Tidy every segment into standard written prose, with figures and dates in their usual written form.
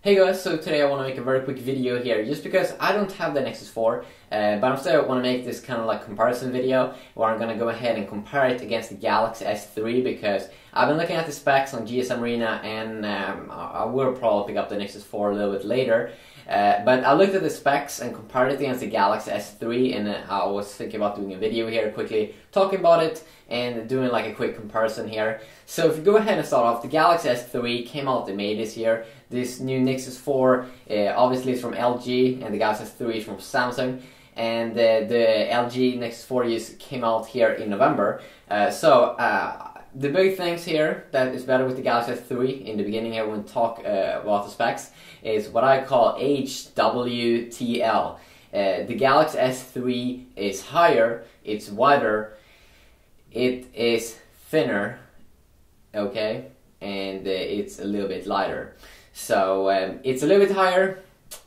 Hey guys, so today I want to make a very quick video here just because I don't have the Nexus 4 but instead I want to make this kind of like comparison video where I'm going to go ahead and compare it against the Galaxy S3 because I've been looking at the specs on GSM Arena and I will probably pick up the Nexus 4 a little bit later. But I looked at the specs and compared it against the Galaxy S3 and I was thinking about doing a video here quickly talking about it and doing like a quick comparison here. So if you go ahead and start off, the Galaxy S3 came out in May this year. This new Nexus 4 obviously is from LG and the Galaxy S3 is from Samsung, and the LG Nexus 4 just came out here in November. The big things here that is better with the Galaxy S3 in the beginning here when we talk about the specs is what I call HWTL. The Galaxy S3 is higher, it's wider, it is thinner, okay, and it's a little bit lighter. So it's a little bit higher,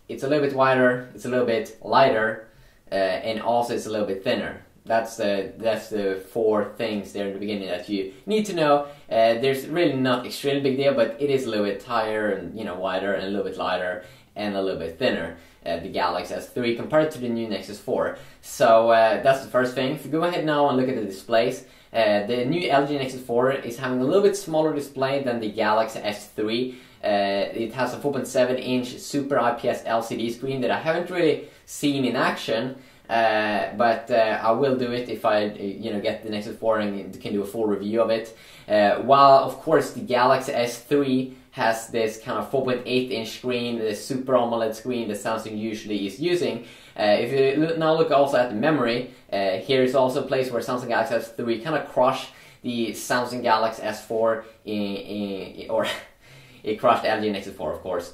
it's a little bit wider, it's a little bit lighter, and also it's a little bit thinner. That's the four things there in the beginning that you need to know. There's really not extremely big deal, but it is a little bit higher and wider and a little bit lighter and a little bit thinner. The Galaxy S3 compared to the new Nexus 4. So that's the first thing. If you go ahead now and look at the displays, the new LG Nexus 4 is having a little bit smaller display than the Galaxy S3. It has a 4.7-inch Super IPS LCD screen that I haven't really seen in action, but I will do it if I get the Nexus 4 and can do a full review of it. While of course the Galaxy S3 has this kind of 4.8-inch screen, the Super AMOLED screen that Samsung usually is using. If you now look also at the memory, here is also a place where Samsung Galaxy S3 kind of crushed the Samsung Galaxy S4 or it crushed LG Nexus 4, of course,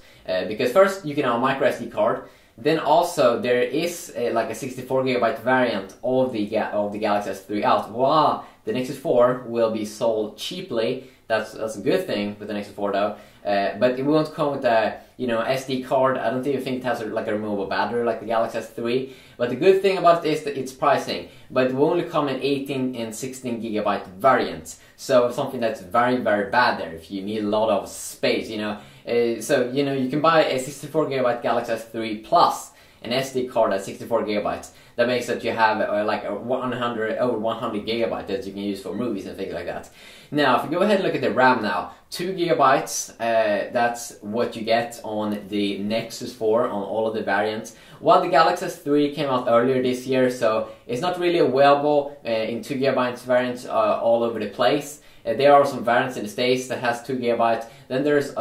because first you can have a micro SD card. Then also there is like a 64GB variant of the Galaxy S3 out, while the Nexus 4 will be sold cheaply. That's a good thing with the Nexus 4 though, but it won't come with a SD card. I don't even think it has like a removable battery like the Galaxy S3. But the good thing about it is that it's pricing, but it will only come in 18 and 16GB variants. So something that's very bad there if you need a lot of space, you can buy a 64GB Galaxy S3 plus an SD card at 64GB. That makes that you have like over 100GB that you can use for movies and things like that. Now, if you go ahead and look at the RAM now, 2GB, that's what you get on the Nexus 4 on all of the variants. While the Galaxy S3 came out earlier this year, so it's not really available in 2GB variants all over the place. There are some variants in the States that has 2GB. Then there's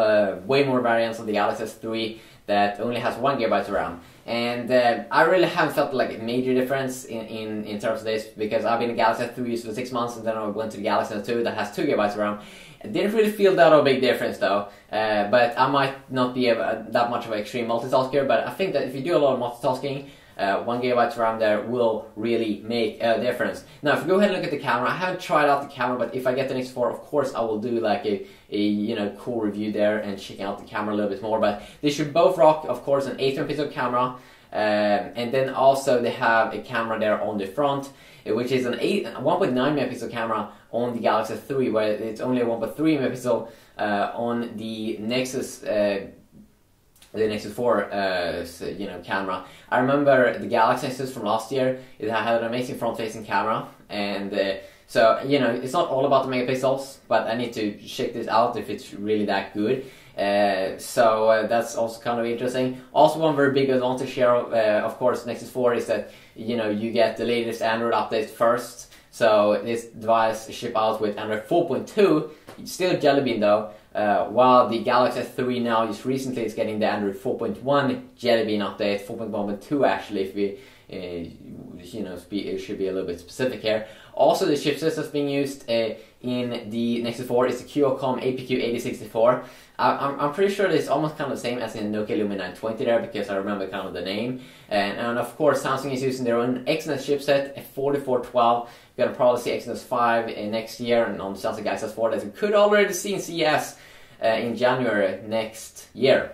way more variants on the Galaxy S3 that only has 1GB RAM. And I really haven't felt like a major difference in terms of this because I've been a Galaxy S3 user for 6 months and then I went to the Galaxy S2 that has 2GB RAM. I didn't really feel that of a big difference though, but I might not be that much of an extreme multitasker, but I think that if you do a lot of multitasking, 1GB RAM there will really make a difference. Now if you go ahead and look at the camera, I haven't tried out the camera, but if I get the Nexus 4, of course I will do like a cool review there and checking out the camera a little bit more. But they should both rock, of course, an 8-megapixel camera, and then also they have a camera there on the front, which is an 1.9-megapixel camera on the Galaxy S3, where it's only a 1.3-megapixel on the Nexus. The Nexus 4 camera. I remember the Galaxy Nexus from last year. It had an amazing front-facing camera, and so it's not all about the megapixels, but I need to check this out if it's really that good. So that's also kind of interesting. Also, one very big advantage here, of course, Nexus 4 is that you get the latest Android update first. So this device ship out with Android 4.2, still Jelly Bean though. While the Galaxy S3 now just recently is getting the Android 4.1 Jelly Bean update, 4.1.2 actually, if we should be a little bit specific here. Also, the chipset that's being used in the Nexus 4 is the Qualcomm APQ8064. I'm pretty sure it's almost kind of the same as in Nokia Lumia 920 there, because I remember kind of the name. And of course, Samsung is using their own Exynos chipset, a 4412. You're gonna probably see Exynos 5 next year, and on Samsung Galaxy S4 that we could already see in CES in January next year.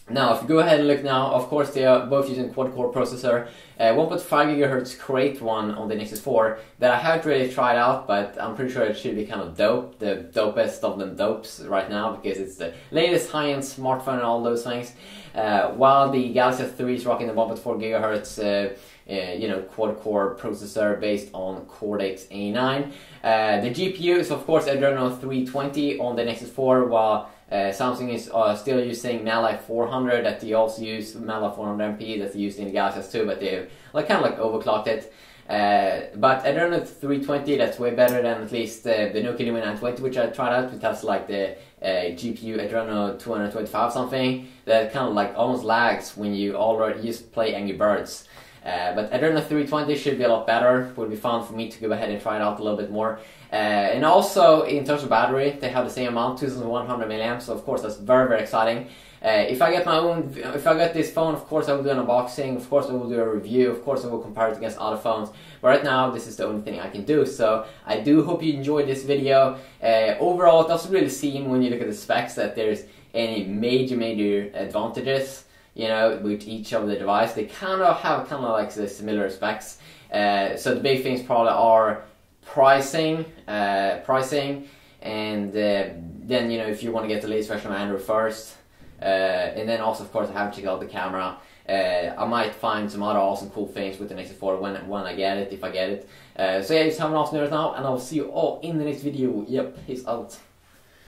Now, if you go ahead and look now, of course they are both using quad-core processor. 1.5 GHz Crate one on the Nexus 4 that I haven't really tried out, but I'm pretty sure it should be kind of dope, the dopest of them dopes right now, because it's the latest high-end smartphone and all those things. While the Galaxy S3 is rocking the 1.4 GHz quad-core processor based on Cortex A9. The GPU is of course Adreno 320 on the Nexus 4, while Samsung is still using Mali 400 that they also use, Mali 400 MP that's used in the Galaxy S2, but they've kind of overclocked it. But Adreno 320, that's way better than at least the Nokia Lumia 920, which I tried out, which has like the GPU Adreno 225 something that kind of almost lags when you already just play Angry Birds. But Adreno 320 should be a lot better. It would be fun for me to go ahead and try it out a little bit more. And also, in terms of battery, they have the same amount, 2100 milliamps. So of course, that's very, very exciting. If I get this phone, of course I will do an unboxing. Of course I will do a review. Of course I will compare it against other phones. But right now, this is the only thing I can do. So I do hope you enjoyed this video. Overall, it doesn't really seem, when you look at the specs, that there's any major advantages, with each of the device. They kind of have the similar specs. So the big things probably are pricing, and then if you want to get the latest version of Android first, and then also of course I haven't checked out the camera. I might find some other awesome cool things with the Nexus 4 when I get it, if I get it. So yeah, just have an awesome day right now, and I'll see you all in the next video. Yep, peace out.